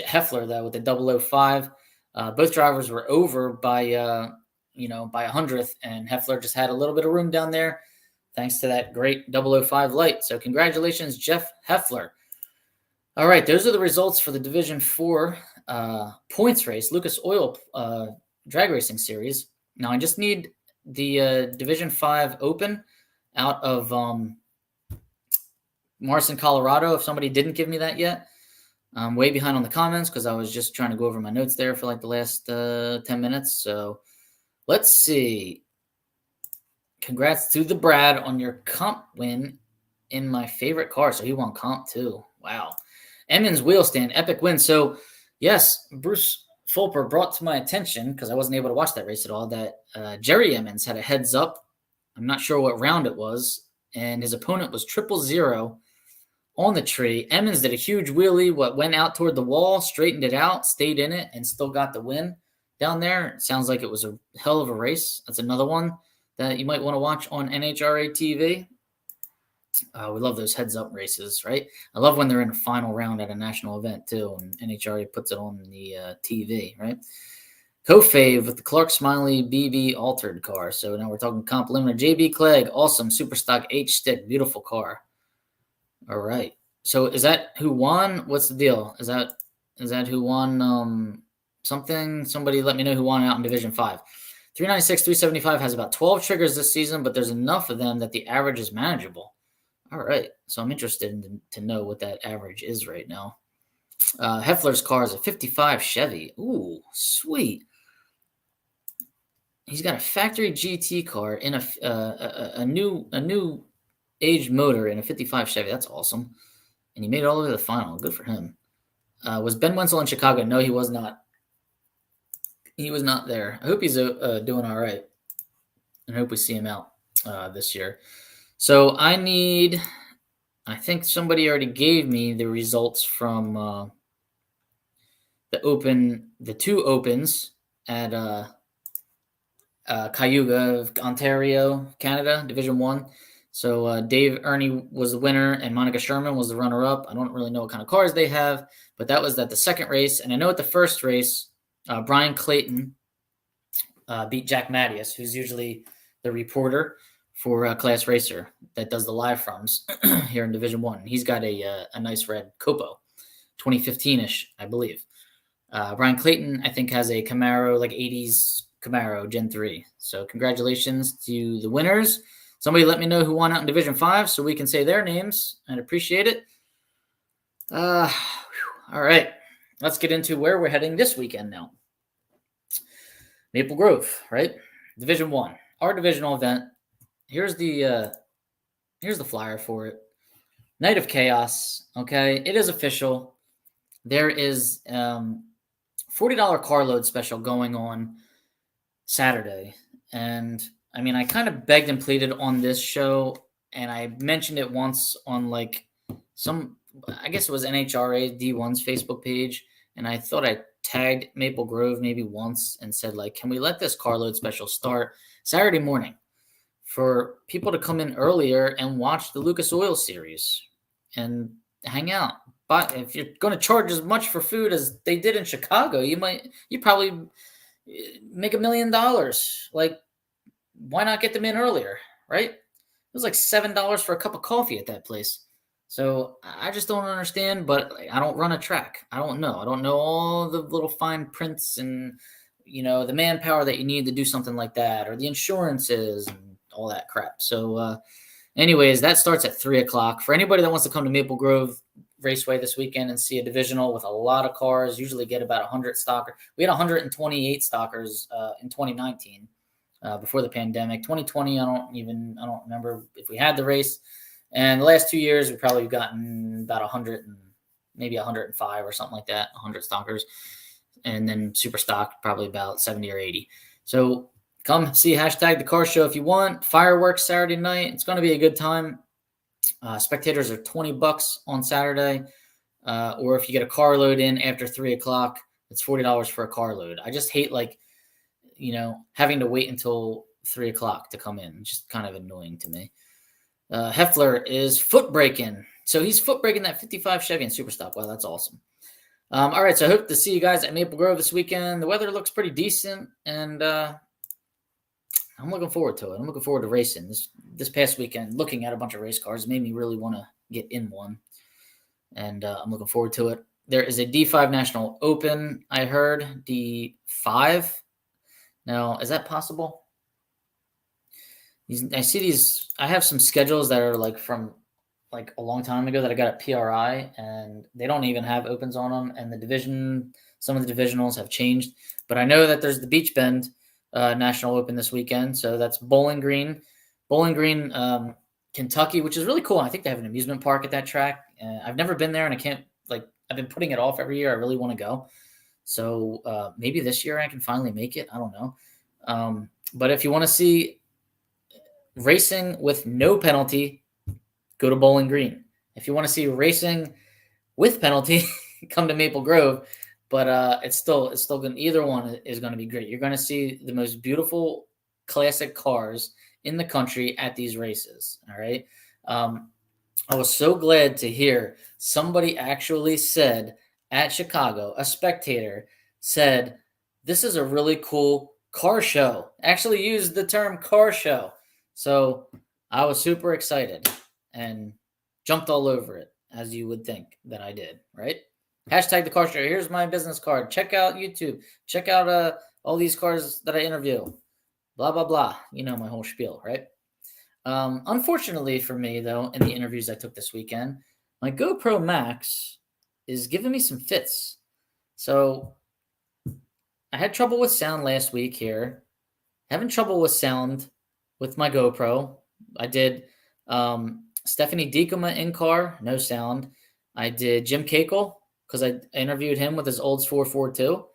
Heffler, though, with the 005. Both drivers were over by, by 100th, and Heffler just had a little bit of room down there thanks to that great 005 light. So congratulations, Jeff Heffler. All right, those are the results for the Division 4 points race, Lucas Oil Drag Racing Series. Now I just need the Division 5 Open out of Morrison, Colorado, if somebody didn't give me that yet. I'm way behind on the comments because I was just trying to go over my notes there for like the last 10 minutes. So let's see. Congrats to the Brad on your comp win in my favorite car. So he won comp too. Wow. Emmons wheel stand, epic win. So yes, Bruce Fulper brought to my attention, because I wasn't able to watch that race at all, that Jerry Emmons had a heads up. I'm not sure what round it was. And his opponent was 000 on the tree. Emmons did a huge wheelie, went out toward the wall, straightened it out, stayed in it, and still got the win down there. It sounds like it was a hell of a race. That's another one that you might want to watch on NHRA TV. We love those heads-up races, right? I love when they're in a final round at a national event too, and NHRA puts it on the TV, right? Co-fave with the Clark Smiley BB altered car. So now we're talking comp limiter. JB Clegg, awesome super stock H stick, beautiful car. All right. So is that who won? What's the deal? Is that who won? Something? Somebody let me know who won out in Division 5. 396, 375 has about 12 triggers this season, but there's enough of them that the average is manageable. All right. So I'm interested to know what that average is right now. Heffler's car is a 55 Chevy. Ooh, sweet. He's got a factory GT car in a new aged motor in a 55 Chevy. That's awesome. And he made it all the way to the final. Good for him. Was Ben Wenzel in Chicago? No, he was not. He was not there. I hope he's doing all right. And I hope we see him out this year. So I think somebody already gave me the results from the two opens at Cayuga, Ontario, Canada, Division 1. So Dave Ernie was the winner, and Monica Sherman was the runner-up. I don't really know what kind of cars they have, but that was at the second race. And I know at the first race, Brian Clayton beat Jack Mattias, who's usually the reporter for Class Racer that does the live froms here in Division 1. He's got a nice red Copo, 2015-ish, I believe. Brian Clayton, I think, has a Camaro, like 80s Camaro Gen 3. So congratulations to the winners. Somebody let me know who won out in Division 5 so we can say their names. I'd appreciate it. All right. Let's get into where we're heading this weekend now. Maple Grove, right? Division 1. Our divisional event. Here's the flyer for it. Night of Chaos, okay? It is official. There is $40 carload special going on Saturday. And I mean, I kind of begged and pleaded on this show, and I mentioned it once on like I guess it was NHRA D1's Facebook page, and I thought I tagged Maple Grove maybe once and said, like, can we let this carload special start Saturday morning for people to come in earlier and watch the Lucas Oil Series and hang out? But if you're going to charge as much for food as they did in Chicago, you probably make $1 million. Like, why not get them in earlier, right? It was like $7 for a cup of coffee at that place. So I just don't understand, but I don't run a track. I don't know. I don't know all the little fine prints and, the manpower that you need to do something like that, or the insurances and all that crap. So anyways, that starts at 3 o'clock. For anybody that wants to come to Maple Grove Raceway this weekend and see a divisional with a lot of cars, usually get about 100 stockers. We had 128 stockers in 2019 before the pandemic. 2020, I don't remember if we had the race. And the last 2 years, we've probably gotten about 100 and maybe 105 or something like that, 100 stockers. And then super stock, probably about 70 or 80. So come see hashtag the car show if you want. Fireworks Saturday night. It's going to be a good time. Spectators are $20 on Saturday. Or if you get a car load in after 3 o'clock, it's $40 for a car load. I just hate having to wait until 3 o'clock to come in. It's just kind of annoying to me. Heffler is foot braking. So he's foot braking that 55 Chevy in Superstock. Wow, that's awesome. All right, so I hope to see you guys at Maple Grove this weekend. The weather looks pretty decent, and I'm looking forward to it. I'm looking forward to racing. This past weekend, looking at a bunch of race cars made me really want to get in one, and I'm looking forward to it. There is a D5 National Open, I heard. D5. Now, is that possible? I see these. I have some schedules that are like from like a long time ago that I got at PRI, and they don't even have opens on them. And some of the divisionals have changed. But I know that there's the Beach Bend National Open this weekend. So that's Bowling Green, Kentucky, which is really cool. I think they have an amusement park at that track. I've never been there, and I've been putting it off every year. I really want to go. So maybe this year I can finally make it. I don't know. But if you want to see racing with no penalty, go to Bowling Green. If you want to see racing with penalty, come to Maple Grove. But it's still going. Either one is going to be great. You're going to see the most beautiful classic cars in the country at these races. All right. I was so glad to hear somebody actually said at Chicago, a spectator said, "This is a really cool car show." Actually used the term car show. So I was super excited and jumped all over it, as you would think that I did, right? Hashtag the car show. Here's my business card. Check out YouTube. Check out all these cars that I interview. Blah, blah, blah. You know my whole spiel, right? Unfortunately for me, though, in the interviews I took this weekend, my GoPro Max is giving me some fits. So I had trouble with sound last week here. Having trouble with sound with my GoPro. I did Stephanie Diekema in car, no sound. I did Jim Cakel because I interviewed him with his Olds 442,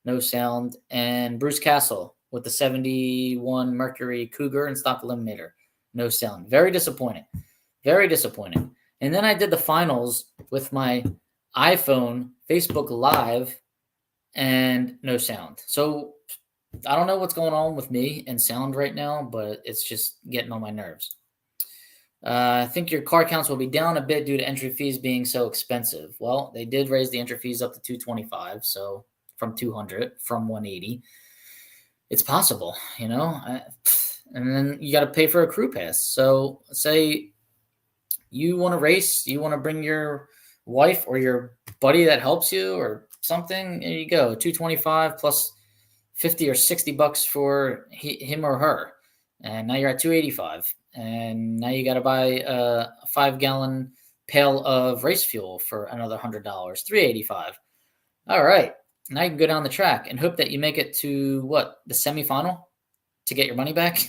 no sound. And Bruce Castle with the 71 Mercury Cougar and stock eliminator, no sound. Very disappointing. Very disappointing. And then I did the finals with my iPhone Facebook Live and no sound. So I don't know what's going on with me and sound right now, but it's just getting on my nerves. I think your car counts will be down a bit due to entry fees being so expensive. Well, they did raise the entry fees up to $225, so from 200 from 180. It's possible, you know. And then you got to pay for a crew pass. So say you want to race, you want to bring your wife or your buddy that helps you or something. There you go, 225 plus 50 or 60 bucks for him or her, and now you're at 285, and now you got to buy a 5-gallon pail of race fuel for another $100, 385. All right, now you can go down the track and hope that you make it to the semifinal to get your money back.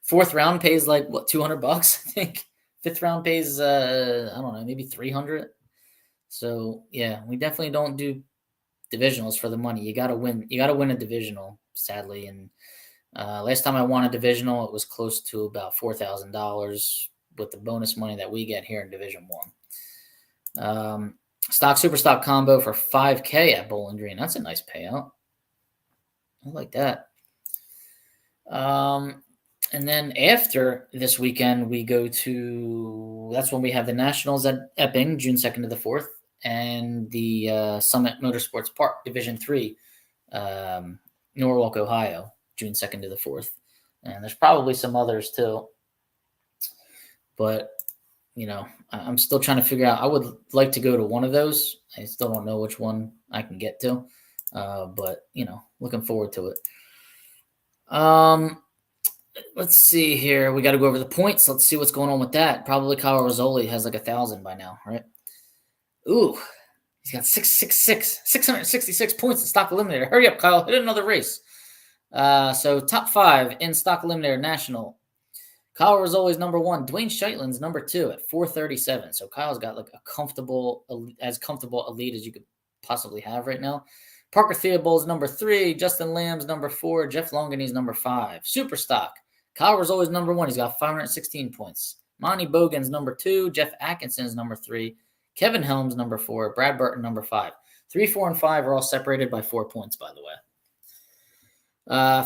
Fourth round pays like 200 bucks, I think. Fifth round pays I don't know, maybe 300. So yeah, we definitely don't do divisionals for the money. You got to win. You got to win a divisional, sadly. And last time I won a divisional, it was close to about $4,000 with the bonus money that we get here in Division One. Stock super stock combo for $5K at Bowling Green. That's a nice payout. I like that. And then after this weekend, we go to, that's when we have the Nationals at Epping, June 2nd to the 4th, and the Summit Motorsports Park, Division 3, Norwalk, Ohio, June 2nd to the 4th. And there's probably some others too. But, you know, I'm still trying to figure out. I would like to go to one of those. I still don't know which one I can get to. But, you know, looking forward to it. Let's see here. We got to go over the points. Let's see what's going on with that. Probably Kyle Rizzoli has like 1,000 by now, right? Ooh, he's got 666 points in stock eliminator. Hurry up, Kyle. Hit another race. So top 5 in stock eliminator national. Kyle Rizzoli's number 1. Dwayne Scheitlin's number 2 at 437. So Kyle's got like as comfortable a lead as you could possibly have right now. Parker Theobald's number 3. Justin Lamb's number 4. Jeff Longany's number 5. Super stock. Kyle Rizzoli's number 1. He's got 516 points. Monty Bogan's number 2. Jeff Atkinson's number 3. Kevin Helms number 4. Brad Burton number 5. 3, 4, and 5 are all separated by 4 points, by the way.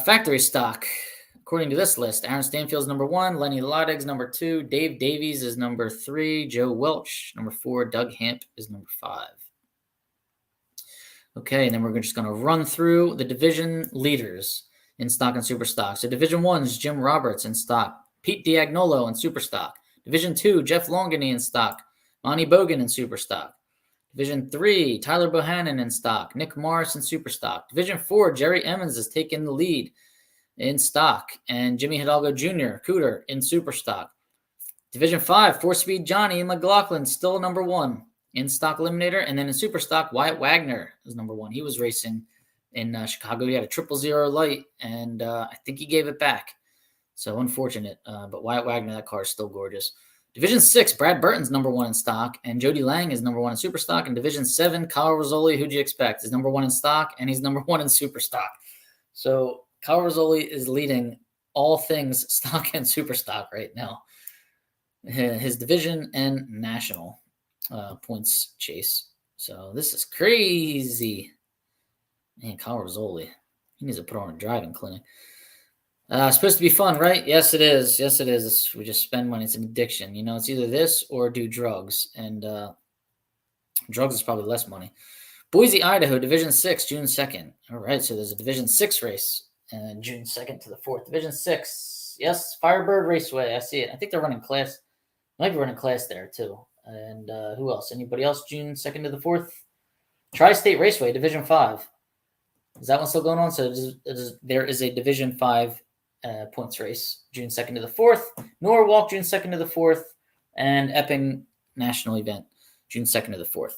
Factory stock. According to this list, Aaron Stanfield's number 1, Lenny Lodig's number 2, Dave Davies is number 3, Joe Welch number 4, Doug Hamp is number 5. Okay, and then we're just going to run through the division leaders in stock and super stock. So Division 1's Jim Roberts in stock, Pete Diagnolo in super stock. Division 2, Jeff Longany in stock, Monty Bogan in super stock. Division 3, Tyler Bohannon in stock, Nick Morris in super stock. Division 4, Jerry Emmons is taking the lead in stock, and Jimmy Hidalgo Jr., Cooter, in super stock. Division 5, 4-Speed Johnny and McLaughlin, still number 1 in stock eliminator. And then in super stock, Wyatt Wagner is number 1. He was racing in Chicago. He had a 000 light, and I think he gave it back. So unfortunate. But Wyatt Wagner, that car is still gorgeous. Division 6, Brad Burton's number 1 in stock, and Jody Lang is number 1 in super stock. And Division 7, Kyle Rizzoli, who'd you expect, is number 1 in stock, and he's number 1 in super stock. So Kyle Rizzoli is leading all things stock and super stock right now. His division and national points chase. So this is crazy. Man, Kyle Rizzoli, he needs to put on a driving clinic. Supposed to be fun, right? Yes, it is. Yes, it is. We just spend money. It's an addiction. It's either this or do drugs. And drugs is probably less money. Boise, Idaho, Division 6, June 2nd. All right, so there's a Division 6 race, June 2nd to the 4th. Division 6, yes, Firebird Raceway. I see it. I think they're running class. Might be running class there, too. And who else? Anybody else? June 2nd to the 4th. Tri-State Raceway, Division 5. Is that one still going on? So there is a Division 5 points race, June 2nd to the 4th. Norwalk, June 2nd to the 4th. And Epping National Event, June 2nd to the 4th.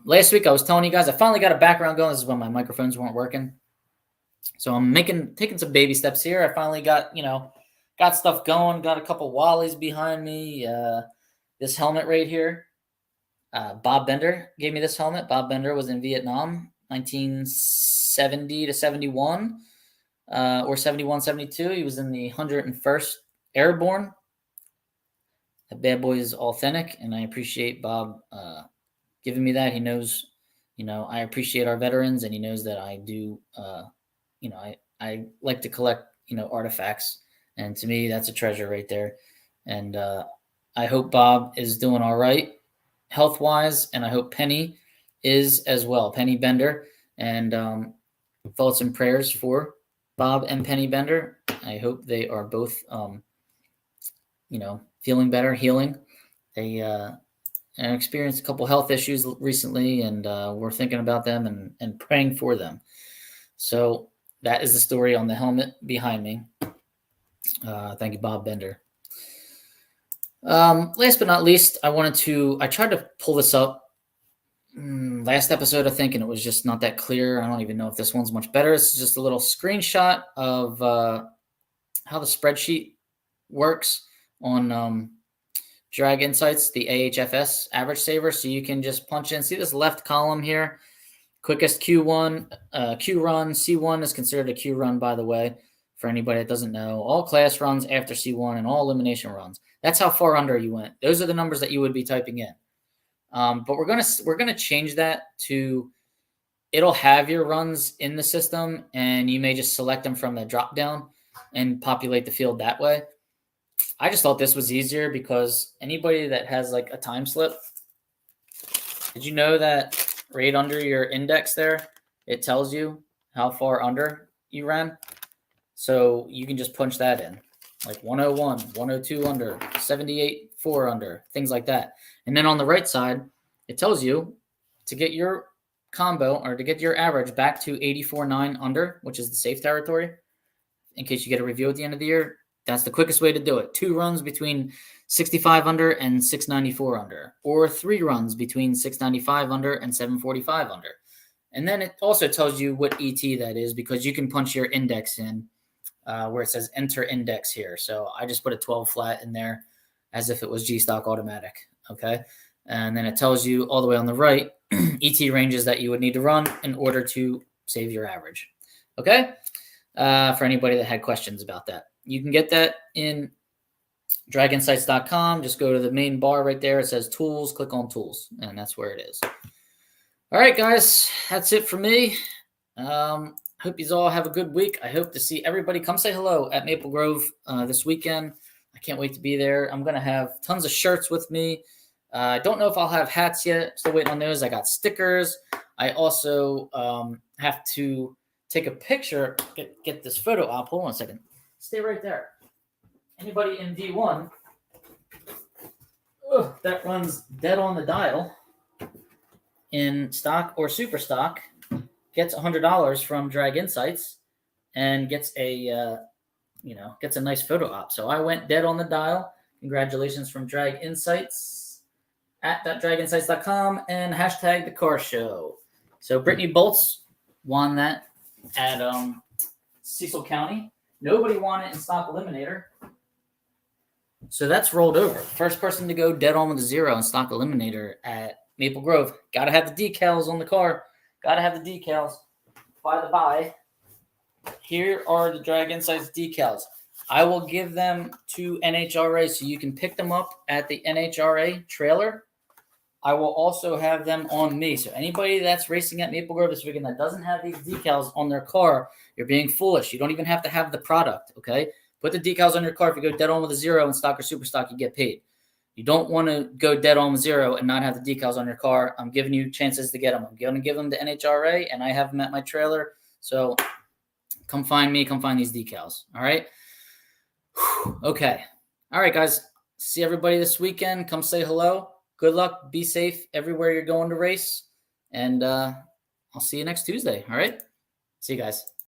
Last week I was telling you guys I finally got a background going. This is when my microphones weren't working. So I'm taking some baby steps here. I finally got stuff going, got a couple Wallies behind me. This helmet right here. Bob Bender gave me this helmet. Bob Bender was in Vietnam, 1970 to 71, or 71, 72. He was in the 101st Airborne. That bad boy is authentic, and I appreciate Bob giving me that. He knows, I appreciate our veterans, and he knows that I do, I like to collect, artifacts. And to me, that's a treasure right there. And I hope Bob is doing all right health-wise, and I hope Penny is as well, Penny Bender. And thoughts and prayers for Bob and Penny Bender. I hope they are both, feeling better, healing. They experienced a couple health issues recently, and we're thinking about them and praying for them. So that is the story on the helmet behind me. Thank you, Bob Bender. Last but not least, I tried to pull this up last episode, I think, and it was just not that clear. I don't even know if this one's much better. It's just a little screenshot of how the spreadsheet works on Drag Insights, the AHFS average saver. So you can just punch in, see this left column here, quickest Q1, Q run, C1 is considered a Q run, by the way, for anybody that doesn't know. All class runs after C1 and all elimination runs. That's how far under you went. Those are the numbers that you would be typing in. But we're gonna change that to, it'll have your runs in the system, and you may just select them from the drop down and populate the field that way. I just thought this was easier because anybody that has like a time slip, did you know that right under your index there, it tells you how far under you ran? So you can just punch that in, like 101, 102 under, 78, 4 under, things like that. And then on the right side, it tells you to get your combo or to get your average back to 84.9 under, which is the safe territory. In case you get a review at the end of the year, that's the quickest way to do it. 2 runs between 65 under and 694 under, or 3 runs between 695 under and 745 under. And then it also tells you what ET that is, because you can punch your index in where it says enter index here. So I just put a 12 flat in there as if it was G-Stock automatic. Okay. And then it tells you all the way on the right, ET ranges that you would need to run in order to save your average. Okay. For anybody that had questions about that, you can get that in draginsights.com. Just go to the main bar right there. It says tools, click on tools, and that's where it is. All right, guys, that's it for me. Hope you all have a good week. I hope to see everybody. Come say hello at Maple Grove this weekend. I can't wait to be there. I'm going to have tons of shirts with me. I don't know if I'll have hats yet. Still waiting on those. I got stickers. I also have to take a picture, get this photo op. Hold on a second. Stay right there. Anybody in D1 that runs dead on the dial in stock or super stock gets $100 from Drag Insights and gets a nice photo op. So I went dead on the dial. Congratulations from Drag Insights at draginsights.com and hashtag the car show. So Brittany Bolts won that at Cecil County. Nobody won it in stock eliminator. So that's rolled over. First person to go dead on with a 0 in stock eliminator at Maple Grove. Got to have the decals on the car. Got to have the decals. By the by, here are the Drag Insights decals. I will give them to NHRA so you can pick them up at the NHRA trailer. I will also have them on me. So anybody that's racing at Maple Grove this weekend that doesn't have these decals on their car, you're being foolish. You don't even have to have the product, okay? Put the decals on your car. If you go dead on with a 0 in stock or super stock, you get paid. You don't want to go dead on with 0 and not have the decals on your car. I'm giving you chances to get them. I'm going to give them to NHRA, and I have them at my trailer. So come find me. Come find these decals. All right? Okay. All right, guys. See everybody this weekend. Come say hello. Good luck. Be safe everywhere you're going to race. And I'll see you next Tuesday. All right? See you guys.